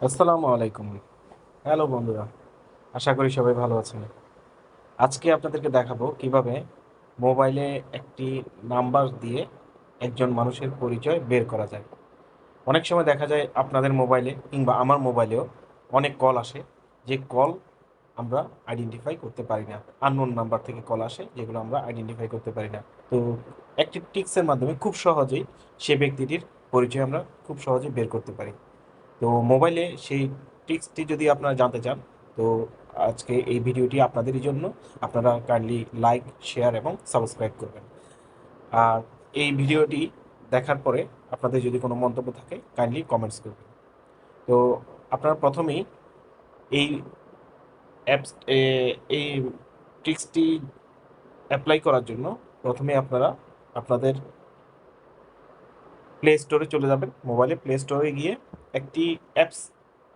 আসসালামু আলাইকুম। হ্যালো বন্ধুরা, আশা করি সবাই ভালো আছেন। আজকে আপনাদেরকে দেখাবো কিভাবে মোবাইলে একটি নাম্বার দিয়ে একজন মানুষের পরিচয় বের করা যায়। অনেক সময় দেখা যায় আপনাদের মোবাইলে কিংবা আমার মোবাইলেও অনেক কল আসে, যে কল আমরা আইডেন্টিফাই করতে পারি না। আননোন নাম্বার থেকে কল আসে যেগুলো আমরা আইডেন্টিফাই করতে পারি না। তো একটি ট্রিক্সের মাধ্যমে খুব সহজেই সে ব্যক্তিটির পরিচয় আমরা খুব সহজেই বের করতে পারি। তো মোবাইলে সেই ট্রিক্সটি যদি আপনারা জানতে চান, তো আজকে এই ভিডিওটি আপনাদেরই জন্য। আপনারা কাইন্ডলি লাইক, শেয়ার এবং সাবস্ক্রাইব করবেন। আর এই ভিডিওটি দেখার পরে আপনাদের যদি কোনো মন্তব্য থাকে কাইন্ডলি কমেন্টস করবেন। তো আপনারা প্রথমেই এই অ্যাপস এই ট্রিক্সটি অ্যাপ্লাই করার জন্য প্রথমে আপনারা আপনাদের প্লে স্টোরে চলে যাবেন। মোবাইলে প্লে স্টোরে গিয়ে একটি অ্যাপস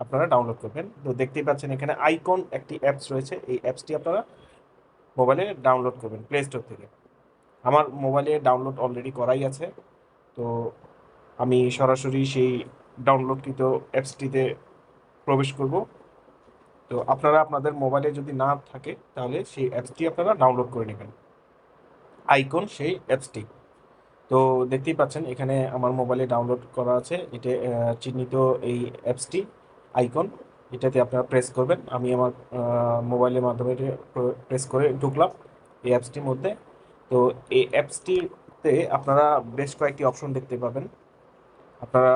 আপনারা ডাউনলোড করবেন। তো দেখতেই পাচ্ছেন এখানে আইকন একটি অ্যাপস রয়েছে, এই অ্যাপসটি আপনারা মোবাইলে ডাউনলোড করবেন প্লে স্টোর থেকে। আমার মোবাইলে ডাউনলোড অলরেডি করাই আছে। তো আমি সরাসরি সেই ডাউনলোডকৃত অ্যাপসটিতে প্রবেশ করব। তো আপনারা আপনাদের মোবাইলে যদি না থাকে তাহলে সেই অ্যাপসটি আপনারা ডাউনলোড করে নেবেন, আইকন সেই অ্যাপসটি। তো দেখতেই পাচ্ছেন এখানে আমার মোবাইলে ডাউনলোড করা আছে, এটা চিহ্নিত এই অ্যাপসটি আইকন। এটাতে আপনারা প্রেস করবেন। আমি আমার মোবাইলের মাধ্যমে প্রেস করে ঢুকলাম এই অ্যাপসটির মধ্যে। তো এই অ্যাপসটিতে আপনারা বেশ কয়েকটি অপশন দেখতে পাবেন। আপনারা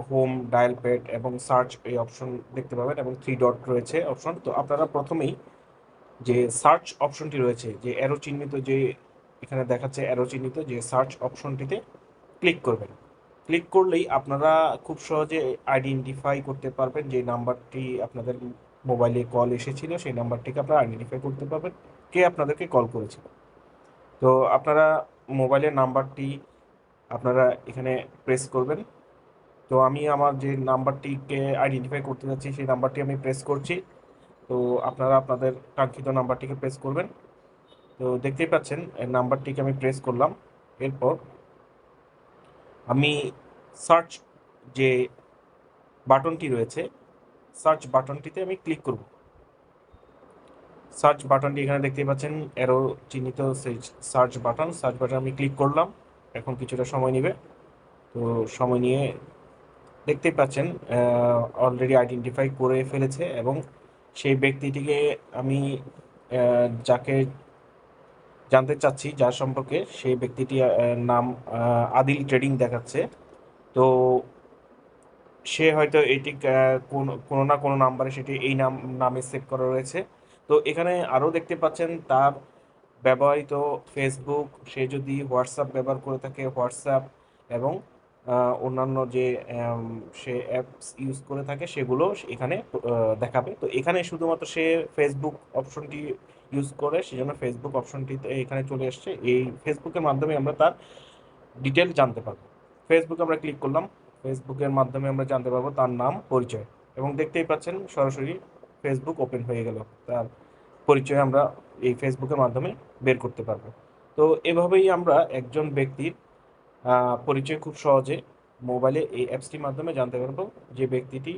হোম, ডায়াল প্যাড এবং সার্চ এই অপশন দেখতে পাবেন এবং থ্রি ডট রয়েছে অপশন। তো আপনারা প্রথমেই যে সার্চ অপশনটি রয়েছে, যে অ্যারো চিহ্নিত, যে এখানে দেখাচ্ছে অ্যারো চিহ্নিত, যে সার্চ অপশনটিতে ক্লিক করবেন। ক্লিক করলেই আপনারা খুব সহজে আইডেন্টিফাই করতে পারবেন যে নাম্বারটি আপনাদের মোবাইলে কল এসেছিল, সেই নাম্বারটিকে আপনারা আইডেন্টিফাই করতে পারবেন কে আপনাদেরকে কল করেছিল। তো আপনারা মোবাইলের নাম্বারটি আপনারা এখানে প্রেস করবেন। তো আমি আমার যে নাম্বারটিকে আইডেন্টিফাই করতে যাচ্ছি সেই নাম্বারটি আমি প্রেস করছি। তো আপনারা আপনাদের কাঙ্ক্ষিত নাম্বারটিকে প্রেস করবেন। তো দেখতেই পাচ্ছেন এই নাম্বারটিকে আমি প্রেস করলাম। এরপর আমি সার্চ যে বাটনটি রয়েছে, সার্চ বাটনটিতে আমি ক্লিক করব। সার্চ বাটনটি এখানে দেখতেই পাচ্ছেন অ্যারো চিহ্নিত, সেই সার্চ বাটন আমি ক্লিক করলাম। এখন কিছুটা সময় নেবে। তো সময় নিয়ে দেখতেই পাচ্ছেন অলরেডি আইডেন্টিফাই করে ফেলেছে এবং সেই ব্যক্তিটিকে আমি যাকে জানতে চাচ্ছি, যার সম্পর্কে, সেই ব্যক্তিটি নাম আদিল ট্রেডিং দেখাচ্ছে। তো সে হয়তো এটি কোনো কোনো না কোনো নাম্বারে সেটি এই নামে সেভ করা রয়েছে। তো এখানে আরও দেখতে পাচ্ছেন তার ব্যবহৃত ফেসবুক, সে যদি হোয়াটসঅ্যাপ ব্যবহার করে থাকে হোয়াটসঅ্যাপ এবং অন্যান্য যে সে অ্যাপস ইউজ করে থাকে সেগুলো এখানে দেখাবে। তো এখানে শুধুমাত্র সে ফেসবুক অপশনটি ইউজ করে, সেজন্য ফেসবুক অপশনটি এখানে চলে এসছে। এই ফেসবুকের মাধ্যমে আমরা তার ডিটেল জানতে পারবো। ফেসবুকে আমরা ক্লিক করলাম, ফেসবুকের মাধ্যমে আমরা জানতে পারবো তার নাম, পরিচয়। এবং দেখতেই পাচ্ছেন সরাসরি ফেসবুক ওপেন হয়ে গেল, তার পরিচয় আমরা এই ফেসবুকের মাধ্যমে বের করতে পারবো। তো এভাবেই আমরা একজন ব্যক্তির পরিচয় খুব সহজে মোবাইলে এই অ্যাপসটির মাধ্যমে জানতে পারবো। যে ব্যক্তিটি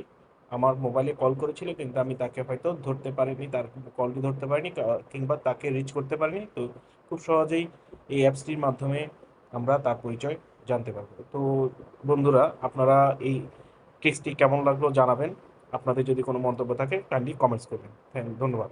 আমার মোবাইলে কল করেছিল কিন্তু আমি তাকে হয়তো ধরতে পারিনি, তার কলটি ধরতে পারিনি কিংবা তাকে রিচ করতে পারিনি। তো খুব সহজেই এই অ্যাপসটির মাধ্যমে আমরা তার পরিচয় জানতে পারবো। তো বন্ধুরা, আপনারা এই ট্রিক্সটি কেমন লাগলো জানাবেন। আপনাদের যদি কোনো মন্তব্য থাকে কাইন্ডলি কমেন্টস করবেন। ধন্যবাদ।